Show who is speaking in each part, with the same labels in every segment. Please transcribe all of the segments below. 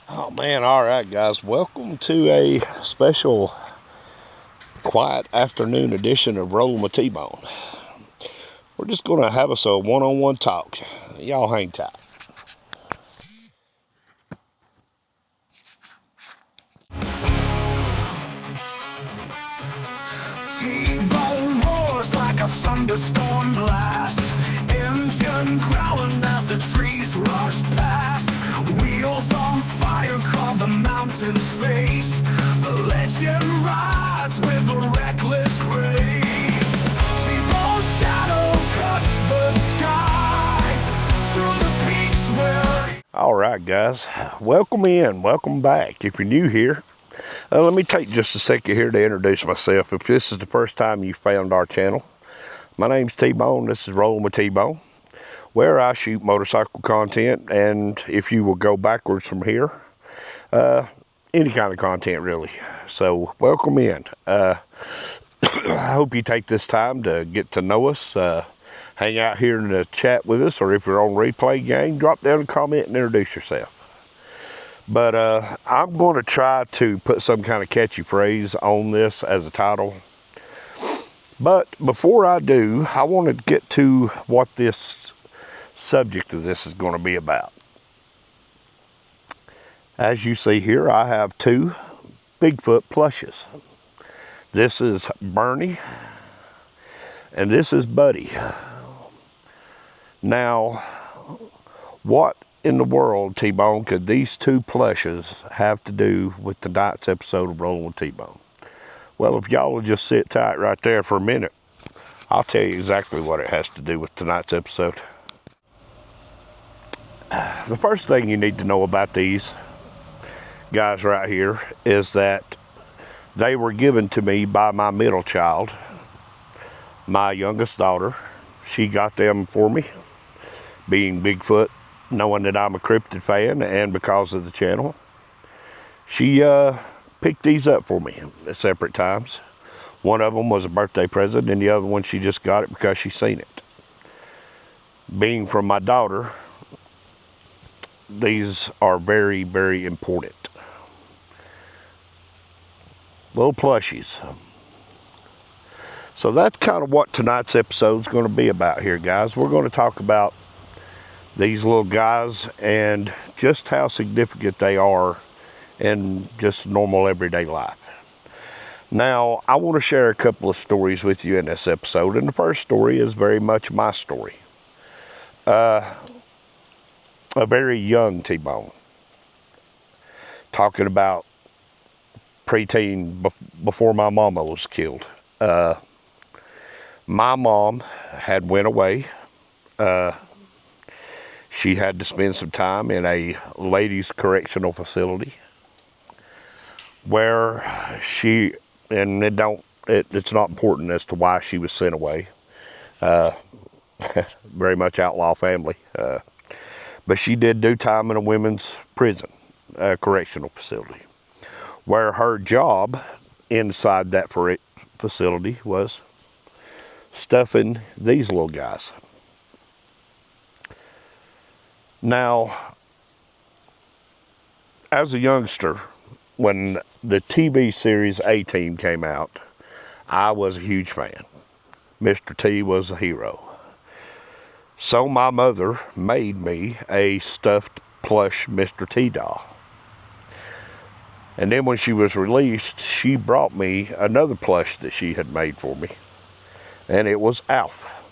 Speaker 1: Oh man, all right, guys. Welcome to a special quiet afternoon edition of Rolling with T-Bone. We're just going to have us a one-on-one talk. Y'all hang tight.
Speaker 2: T-bone roars like a thunderstorm blast. Engine growling as the trees rush past. Wheels on fire climb the mountain's face. The legend rides with a reckless grace. T-bone's shadow cuts the sky through the peaks where...
Speaker 1: All right, guys. Welcome in. Welcome back. If you're new here, let me take just a second here to introduce myself. If this is the first time you found our channel, my name's T-Bone. This is Rolling with T-Bone, where I shoot motorcycle content, and if you will go backwards from here, any kind of content really. So welcome in. I hope you take this time to get to know us, hang out here in the chat with us, or if you're on replay game, drop down a comment and introduce yourself. But I'm going to try to put some kind of catchy phrase on this as a title. But before I do, I want to get to what this subject of this is going to be about. As you see here, I have two Bigfoot plushes. This is Bernie, and this is Buddy. Now, what in the world, T-Bone, could these two plushes have to do with tonight's episode of Rolling with T-Bone? Well, if y'all will just sit tight right there for a minute, I'll tell you exactly what it has to do with tonight's episode. The first thing you need to know about these guys right here is that they were given to me by my middle child, my youngest daughter. She got them for me, being Bigfoot, knowing that I'm a cryptid fan, and because of the channel. She picked these up for me at separate times. One of them was a birthday present, and the other one she just got it because she seen it. Being from my daughter, these are very, very important. Little plushies. So that's kind of what tonight's episode is going to be about here, guys. We're going to talk about these little guys and just how significant they are in just normal everyday life. Now, I want to share a couple of stories with you in this episode, and the first story is very much my story. A very young T-Bone, talking about preteen before my mama was killed. My mom had went away. She had to spend some time in a ladies' correctional facility where she, and it's not important as to why she was sent away. Very much outlaw family. But she did do time in a women's prison, correctional facility, where her job inside that facility was stuffing these little guys. Now, as a youngster, when the TV series A-Team came out, I was a huge fan. Mr. T was a hero. So my mother made me a stuffed plush Mr. T doll. And then when she was released, she brought me another plush that she had made for me. And it was Alf.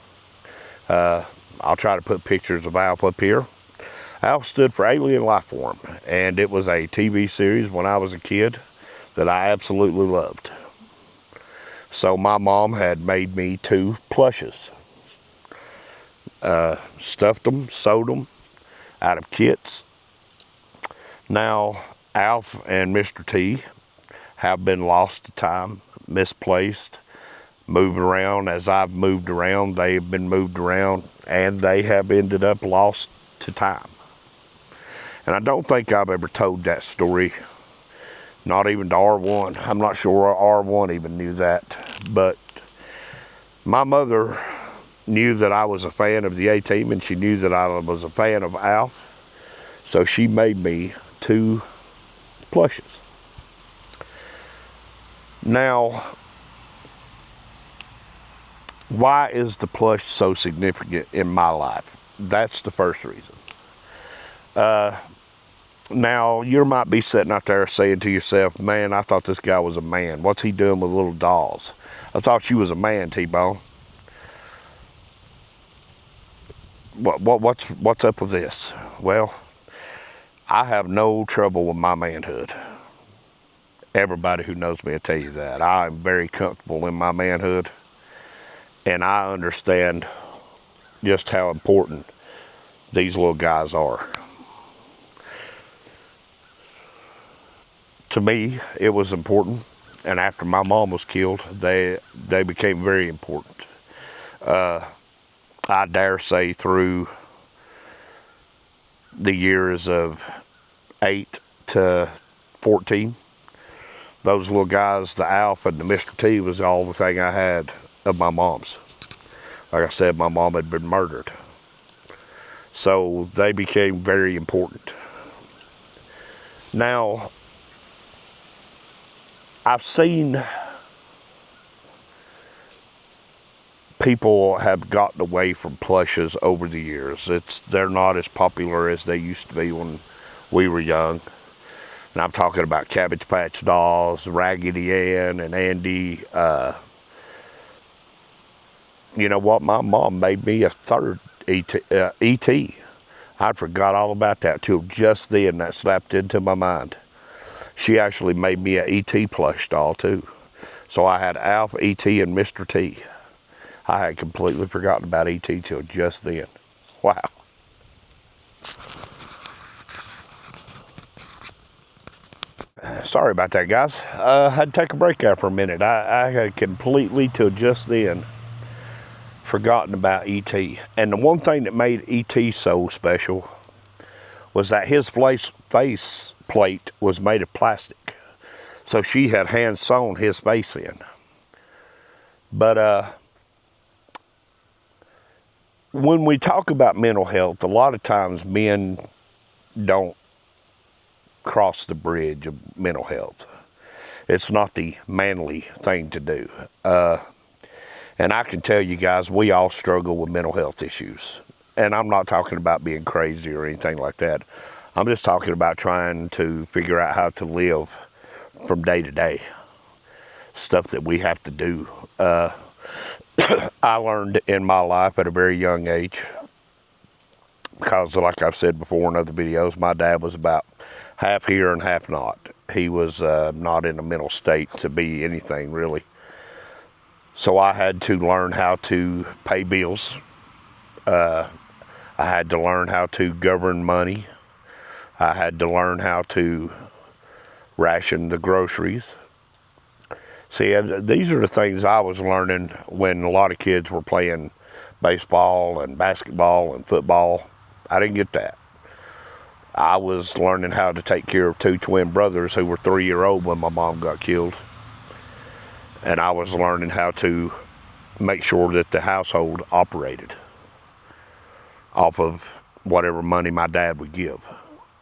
Speaker 1: I'll try to put pictures of Alf up here. Alf stood for Alien Life Form, and it was a TV series when I was a kid that I absolutely loved. So my mom had made me two plushes. Stuffed them, sewed them out of kits. Now, Alf and Mr. T have been lost to time, misplaced, moved around. As I've moved around, they have been moved around, and they have ended up lost to time. And I don't think I've ever told that story, not even to R1. I'm not sure R1 even knew that. But my mother knew that I was a fan of the A-Team, and she knew that I was a fan of Alf. So she made me two plushes. Now, why is the plush so significant in my life? That's the first reason. Now, you might be sitting out there saying to yourself, man, I thought this guy was a man. What's he doing with little dolls? I thought you was a man, T-Bone. What's up with this? Well, I have no trouble with my manhood. Everybody who knows me will tell you that. I'm very comfortable in my manhood, and I understand just how important these little guys are. To me, it was important, and after my mom was killed, they became very important. I dare say through the years of 8 to 14, those little guys, the Alf and the Mr. T, was all the thing I had of my mom's. Like I said, my mom had been murdered. So they became very important. Now, I've seen people have gotten away from plushes over the years. They're not as popular as they used to be when we were young. And I'm talking about Cabbage Patch Dolls, Raggedy Ann, and Andy. You know what? My mom made me a third E.T. I forgot all about that till just then. That slapped into my mind. She actually made me an E.T. plush doll too. So I had Alf, E.T., and Mr. T. I had completely forgotten about E.T. till just then. Wow. Sorry about that, guys. I had to take a break out for a minute. I had completely till just then forgotten about E.T. And the one thing that made E.T. so special was that his face plate was made of plastic. So she had hand sewn his face in. But when we talk about mental health, a lot of times men don't cross the bridge of mental health. It's not the manly thing to do. And I can tell you guys, we all struggle with mental health issues. And I'm not talking about being crazy or anything like that. I'm just talking about trying to figure out how to live from day to day. Stuff that we have to do. I learned in my life at a very young age, because like I've said before in other videos, my dad was about half here and half not. He was not in a mental state to be anything really. So I had to learn how to pay bills. I had to learn how to govern money. I had to learn how to ration the groceries. See, these are the things I was learning when a lot of kids were playing baseball and basketball and football. I didn't get that. I was learning how to take care of 2 twin brothers who were 3-year-old when my mom got killed. And I was learning how to make sure that the household operated off of whatever money my dad would give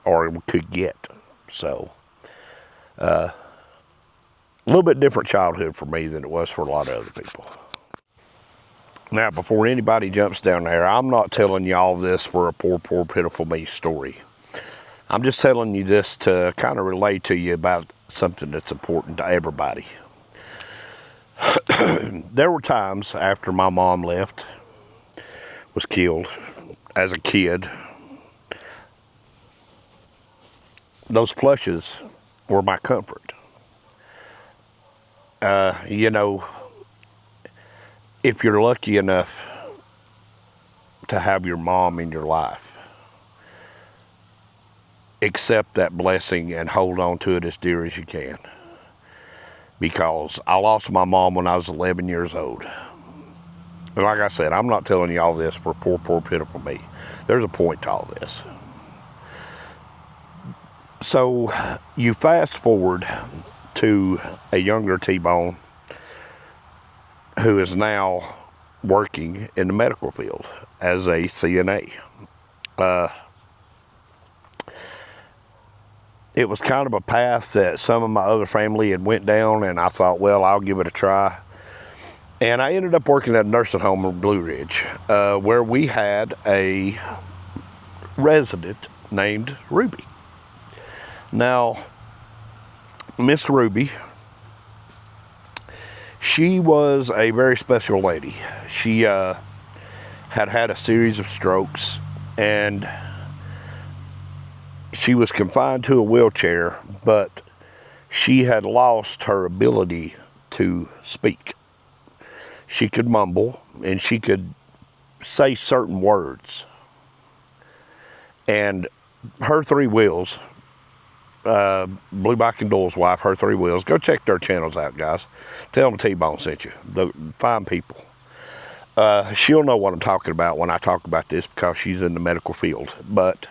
Speaker 1: or could get. So, a little bit different childhood for me than it was for a lot of other people. Now, before anybody jumps down there, I'm not telling you all this for a poor, pitiful me story. I'm just telling you this to kind of relate to you about something that's important to everybody. There were times after my mom was killed as a kid, those plushes were my comfort. You know, if you're lucky enough to have your mom in your life, accept that blessing and hold on to it as dear as you can. Because I lost my mom when I was 11 years old. And like I said, I'm not telling you all this for poor, pitiful me. There's a point to all this. So you fast forward to a younger T-Bone who is now working in the medical field as a CNA. it was kind of a path that some of my other family had went down, and I thought, well, I'll give it a try. And I ended up working at a nursing home in Blue Ridge, where we had a resident named Ruby. Now, Miss Ruby, she was a very special lady. She had had a series of strokes, and she was confined to a wheelchair, but she had lost her ability to speak. She could mumble, and she could say certain words. And her three wheels, Blue Bike and Doyle's wife, her three wheels, go check their channels out, guys. Tell them T-Bone sent you. The fine people. She'll know what I'm talking about when I talk about this because she's in the medical field. But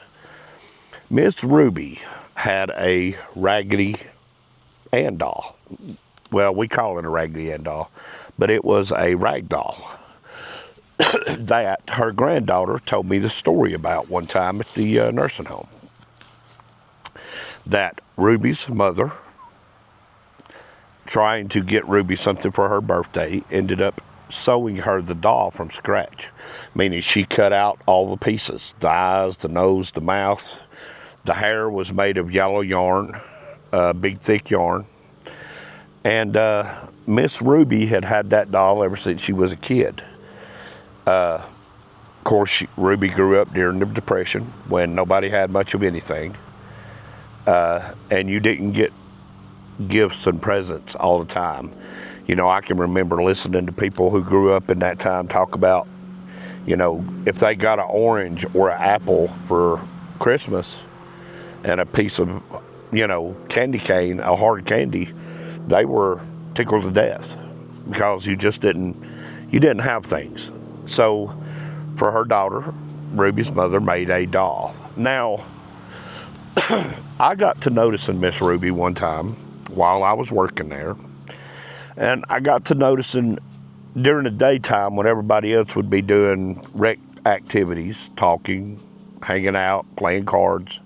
Speaker 1: Miss Ruby had a Raggedy Ann doll. Well, we call it a Raggedy Ann doll, but it was a rag doll that her granddaughter told me the story about one time at the nursing home. That Ruby's mother, trying to get Ruby something for her birthday, ended up sewing her the doll from scratch, meaning she cut out all the pieces, the eyes, the nose, the mouth. The hair was made of yellow yarn, big thick yarn. And Miss Ruby had had that doll ever since she was a kid. Of course, Ruby grew up during the Depression when nobody had much of anything. And you didn't get gifts and presents all the time. You know, I can remember listening to people who grew up in that time talk about, you know, if they got an orange or an apple for Christmas and a piece of, you know, candy cane, a hard candy, they were tickled to death because you didn't have things. So for her daughter, Ruby's mother made a doll. Now, I got to noticing Miss Ruby one time while I was working there, and I got to noticing during the daytime when everybody else would be doing rec activities, talking, hanging out, playing cards,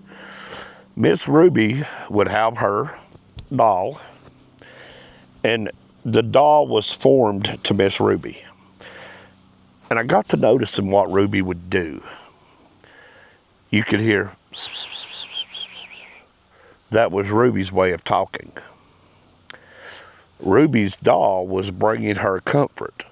Speaker 1: Miss Ruby would have her doll, and the doll was formed to Miss Ruby. And I got to noticing what Ruby would do. You could hear, that was Ruby's way of talking. Ruby's doll was bringing her comfort,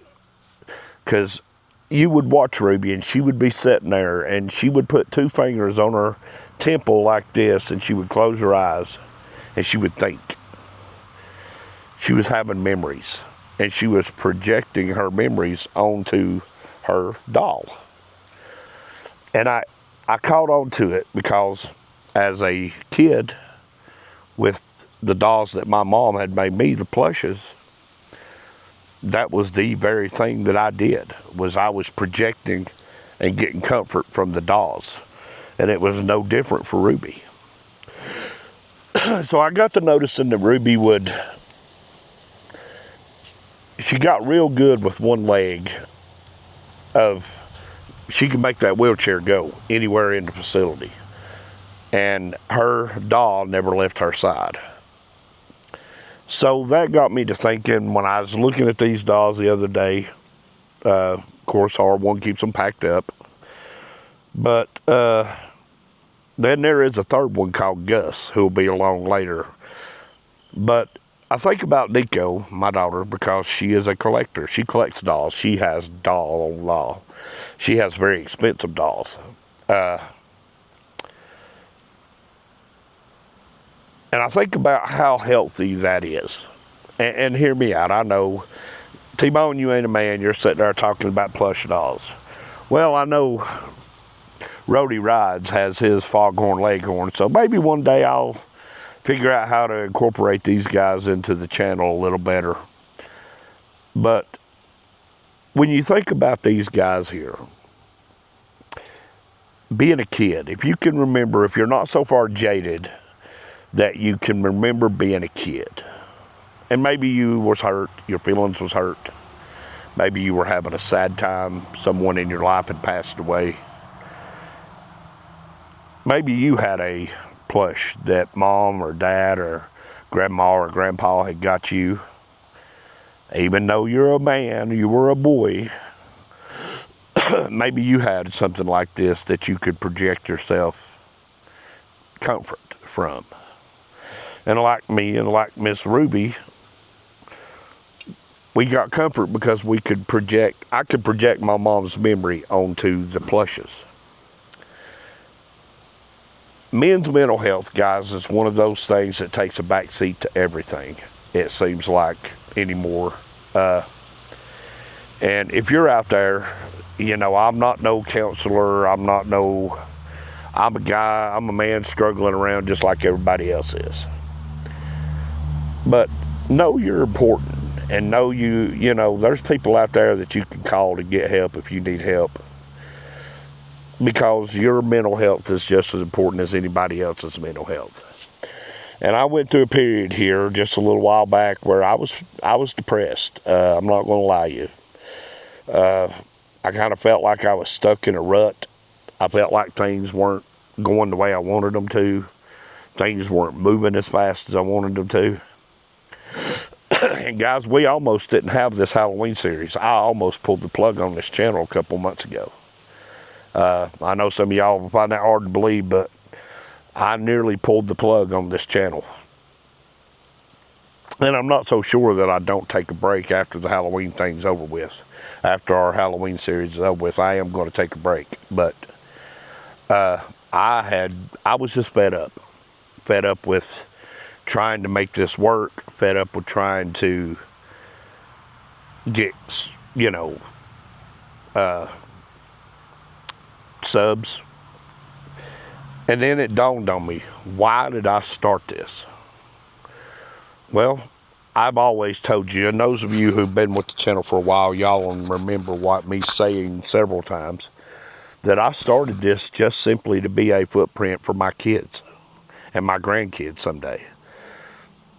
Speaker 1: because you would watch Ruby and she would be sitting there and she would put two fingers on her temple like this, and she would close her eyes and she would think. She was having memories, and she was projecting her memories onto her doll. And I caught on to it because as a kid, with the dolls that my mom had made me, the plushes, that was the very thing that I did, was I was projecting and getting comfort from the dolls. And it was no different for Ruby. So I got to noticing that Ruby she got real good with one leg she could make that wheelchair go anywhere in the facility. And her doll never left her side. So that got me to thinking when I was looking at these dolls the other day. Of course, R1 keeps them packed up. But then there is a third one called Gus, who will be along later. But I think about Nico, my daughter, because she is a collector. She collects dolls. She has doll on doll. She has very expensive dolls. And I think about how healthy that is. And hear me out. I know, T-Bone, you ain't a man. You're sitting there talking about plush dolls. Well, I know Rody Rides has his Foghorn Leghorn. So maybe one day I'll figure out how to incorporate these guys into the channel a little better. But when you think about these guys here, being a kid, if you can remember, if you're not so far jaded that you can remember being a kid, and maybe you was hurt, your feelings was hurt, maybe you were having a sad time, someone in your life had passed away, maybe you had a plush that mom or dad or grandma or grandpa had got you. Even though you're a man, you were a boy, maybe you had something like this that you could project yourself comfort from. And like me and like Miss Ruby, we got comfort because I could project my mom's memory onto the plushes. Men's mental health, guys, is one of those things that takes a backseat to everything, it seems like, anymore. And if you're out there, you know, I'm not no counselor, I'm a guy, I'm a man struggling around just like everybody else is. But know you're important, and know you know, there's people out there that you can call to get help if you need help. Because your mental health is just as important as anybody else's mental health. And I went through a period here just a little while back where I was depressed. I'm not going to lie to you. I kind of felt like I was stuck in a rut. I felt like things weren't going the way I wanted them to. Things weren't moving as fast as I wanted them to. And guys, we almost didn't have this Halloween series. I almost pulled the plug on this channel a couple months ago. I know some of y'all will find that hard to believe, but I nearly pulled the plug on this channel. And I'm not so sure that I don't take a break after the Halloween thing's over with. After our Halloween series is over with, I am going to take a break. But I was just fed up. Fed up with trying to make this work. Fed up with trying to get, you know, subs. And then it dawned on me, why did I start this? Well, I've always told you, and those of you who've been with the channel for a while, y'all will remember me saying several times, that I started this just simply to be a footprint for my kids and my grandkids someday.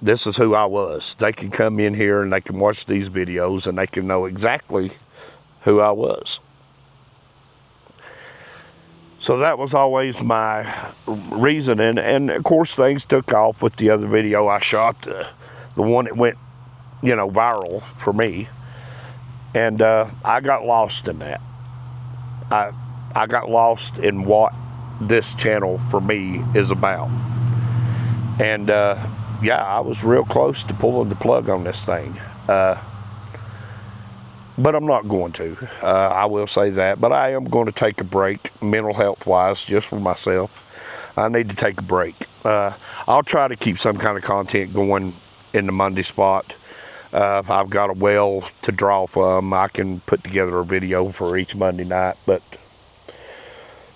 Speaker 1: This is who I was. They can come in here and they can watch these videos and they can know exactly who I was. So that was always my reason. And of course, things took off with the other video I shot, the one that went, you know, viral for me. And I got lost in that. I got lost in what this channel for me is about. And yeah, I was real close to pulling the plug on this thing. But I'm not going to. I will say that. But I am going to take a break, mental health wise, just for myself. I need to take a break. I'll try to keep some kind of content going in the Monday spot. I've got a well to draw from. I can put together a video for each Monday night. But,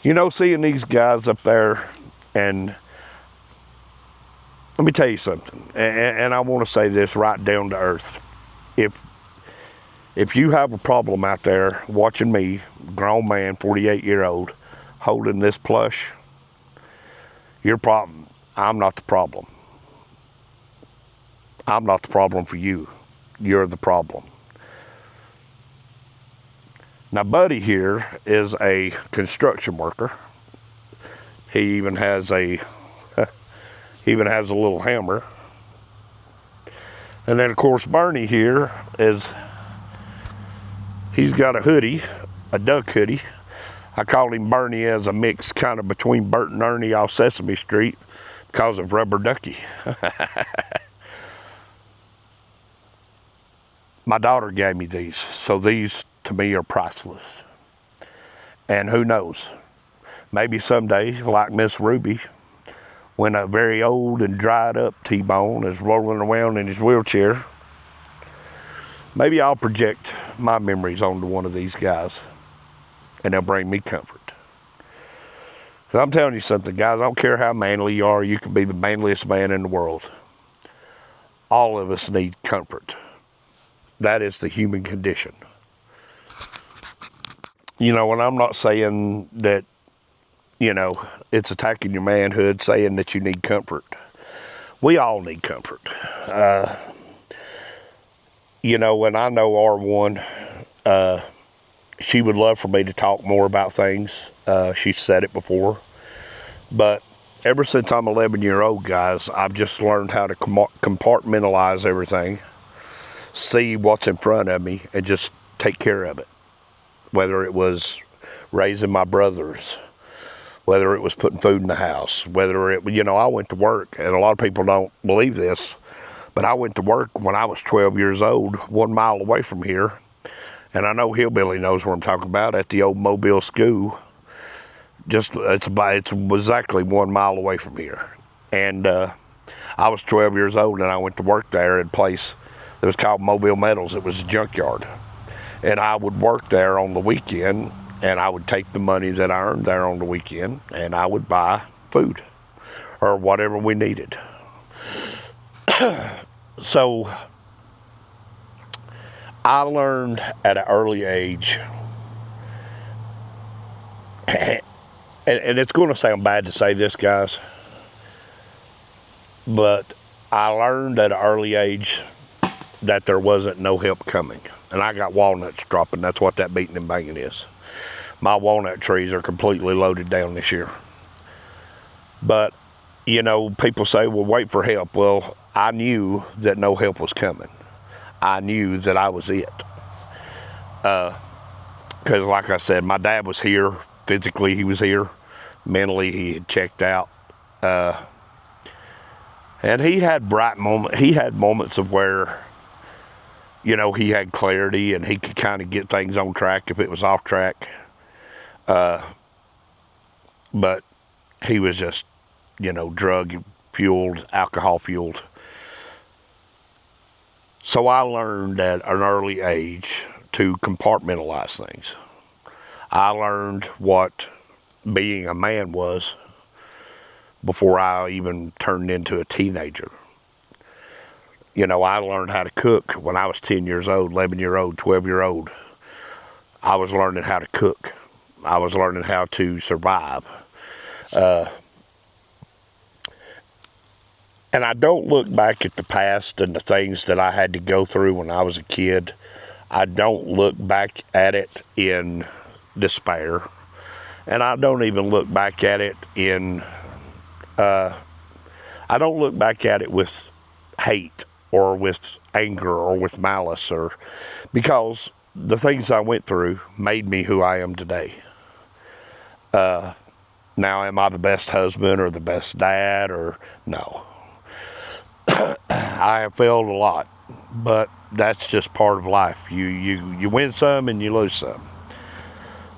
Speaker 1: you know, seeing these guys up there, and let me tell you something. And I want to say this right down to earth. If you have a problem out there watching me, grown man, 48-year-old, holding this plush, your problem. I'm not the problem. I'm not the problem for you. You're the problem. Now, Buddy here is a construction worker. He even has a little hammer. And then, of course, Bernie here he's got a hoodie, a duck hoodie. I call him Bernie as a mix kind of between Bert and Ernie off Sesame Street because of Rubber Ducky. My daughter gave me these, so these to me are priceless. And who knows, maybe someday, like Miss Ruby, when a very old and dried up T-Bone is rolling around in his wheelchair, maybe I'll project my memories onto one of these guys and they'll bring me comfort. 'Cause I'm telling you something, guys, I don't care how manly you are, you can be the manliest man in the world. All of us need comfort. That is the human condition. You know, and I'm not saying that, you know, it's attacking your manhood, saying that you need comfort. We all need comfort. You know, and I know R1, she would love for me to talk more about things. She's said it before. But ever since I'm 11 years old, guys, I've just learned how to compartmentalize everything, see what's in front of me, and just take care of it. Whether it was raising my brothers, whether it was putting food in the house, whether it, I went to work, and a lot of people don't believe this, but I went to work when I was 12 years old, 1 mile away from here, and I know Hillbilly knows what I'm talking about, at the old Mobile school. It's exactly 1 mile away from here. And I was 12 years old, and I went to work there at a place that was called Mobile Metals. It was a junkyard. And I would work there on the weekend, and I would take the money that I earned there on the weekend, and I would buy food or whatever we needed. So I learned at an early age, and it's going to sound bad to say this, guys, but I learned at an early age that there wasn't no help coming. And I got walnuts dropping. That's what that beating and banging is. My walnut trees are completely loaded down this year. But, people say, well, wait for help. Well, I knew that no help was coming. I knew that I was it. Because like I said, my dad was here. Physically, he was here. Mentally, he had checked out. And he had bright moments. He had moments of where, he had clarity and he could kind of get things on track if it was off track. But he was just, drug-fueled, alcohol-fueled. So I learned at an early age to compartmentalize things. I learned what being a man was before I even turned into a teenager. I learned how to cook when I was 10 years old, 11-year-old, 12-year-old. I was learning how to cook. I was learning how to survive. And I don't look back at the past and the things that I had to go through when I was a kid. I don't look back at it in despair. And I don't even look back at it I don't look back at it with hate or with anger or with malice, because the things I went through made me who I am today. Now, am I the best husband or the best dad? No. I have failed a lot, but that's just part of life. You win some and you lose some.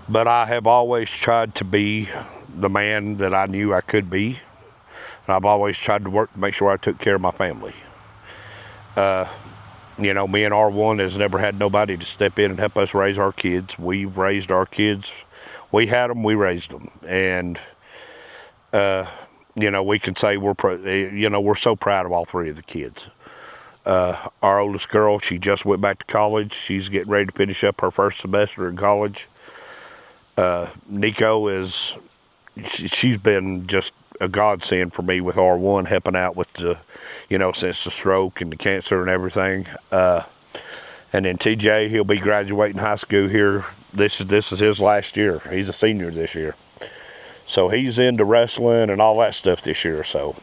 Speaker 1: But I have always tried to be the man that I knew I could be. And I've always tried to work to make sure I took care of my family. Me and R1 has never had nobody to step in and help us raise our kids. We've raised our kids. We had them, we raised them. And, we can say we're so proud of all three of the kids. Our oldest girl, she just went back to college. She's getting ready to finish up her first semester in college. Nico she's been just a godsend for me with R1, helping out with the, since the stroke and the cancer and everything. And then TJ, he'll be graduating high school here. This is his last year. He's a senior this year. So he's into wrestling and all that stuff this year. So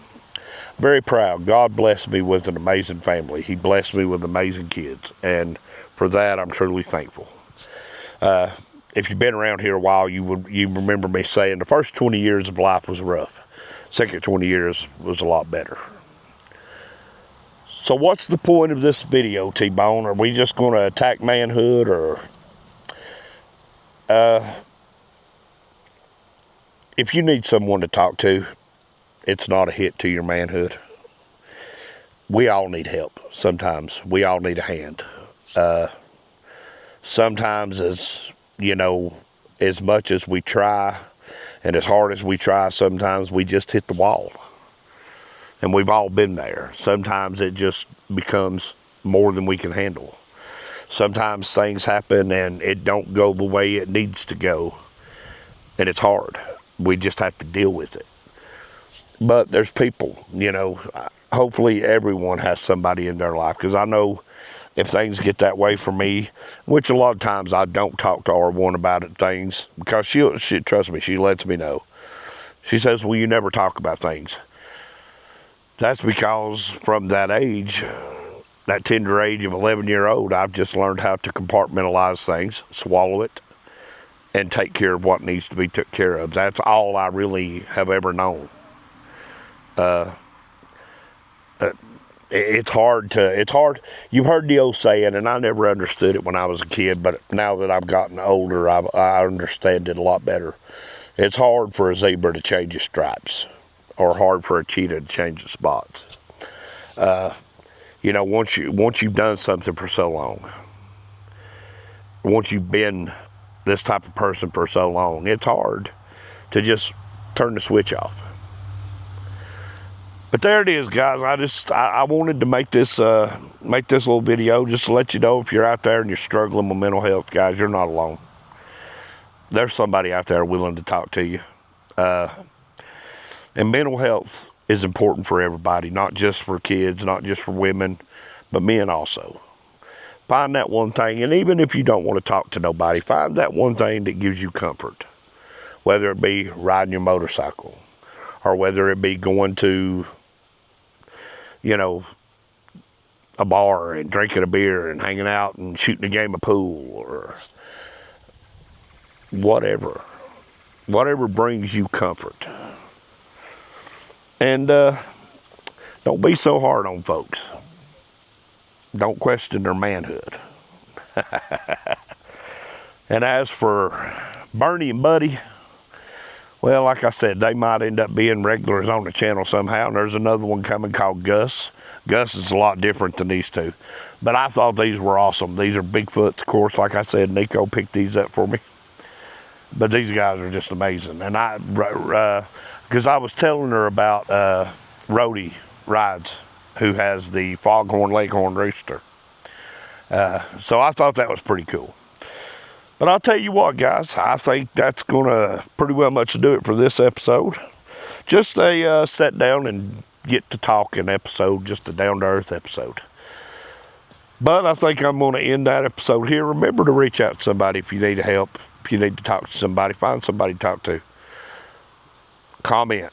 Speaker 1: very proud. God blessed me with an amazing family. He blessed me with amazing kids. And for that, I'm truly thankful. If you've been around here a while, you remember me saying the first 20 years of life was rough. Second 20 years was a lot better. So what's the point of this video, T-Bone? Are we just going to attack manhood, or... if you need someone to talk to, it's not a hit to your manhood. We all need help sometimes. We all need a hand. Sometimes, as much as we try and as hard as we try, sometimes we just hit the wall. And we've all been there. Sometimes it just becomes more than we can handle. Sometimes things happen and it don't go the way it needs to go. And it's hard. We just have to deal with it. But there's people, hopefully everyone has somebody in their life. Because I know if things get that way for me, which a lot of times I don't talk to R1 about things, because she trust me, she lets me know. She says, well, you never talk about things. That's because from that age, that tender age of 11-year-old, I've just learned how to compartmentalize things, swallow it, and take care of what needs to be took care of. That's all I really have ever known. It's hard. You've heard the old saying, and I never understood it when I was a kid, but now that I've gotten older, I understand it a lot better. It's hard for a zebra to change its stripes, or hard for a cheetah to change its spots. Once you've done something for so long, once you've been this type of person for so long, it's hard to just turn the switch off. But there it is, guys. I wanted to make this little video just to let you know, if you're out there and you're struggling with mental health, guys, you're not alone. There's somebody out there willing to talk to you. And mental health is important for everybody, not just for kids, not just for women, but men also. Find that one thing, and even if you don't want to talk to nobody, find that one thing that gives you comfort. Whether it be riding your motorcycle, or whether it be going to, a bar and drinking a beer and hanging out and shooting a game of pool, or whatever brings you comfort. And don't be so hard on folks. Don't question their manhood. And as for Bernie and Buddy, well, like I said, they might end up being regulars on the channel somehow. And there's another one coming called Gus. Gus is a lot different than these two. But I thought these were awesome. These are Bigfoots, of course. Like I said, Nico picked these up for me. But these guys are just amazing. And because I was telling her about Rody Rides, who has the Foghorn Leghorn Rooster. So I thought that was pretty cool. But I'll tell you what, guys, I think that's going to pretty well much do it for this episode. Just a sit down and get to talking episode, just a down-to-earth episode. But I think I'm going to end that episode here. Remember to reach out to somebody if you need help, if you need to talk to somebody, find somebody to talk to. Comment.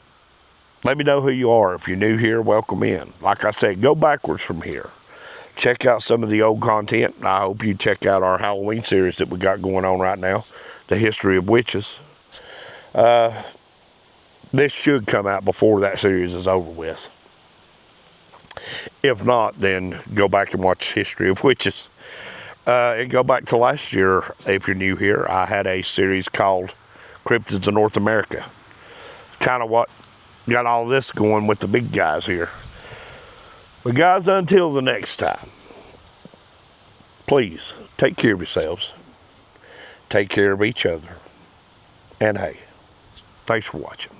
Speaker 1: Let me know who you are. If you're new here, welcome in. Like I said, go backwards from here. Check out some of the old content. I hope you check out our Halloween series that we got going on right now, The History of Witches. This should come out before that series is over with. If not, then go back and watch History of Witches. And go back to last year, if you're new here, I had a series called Cryptids of North America. Kind of what got all this going with the big guys here. But guys, until the next time, please take care of yourselves, take care of each other, and hey, thanks for watching.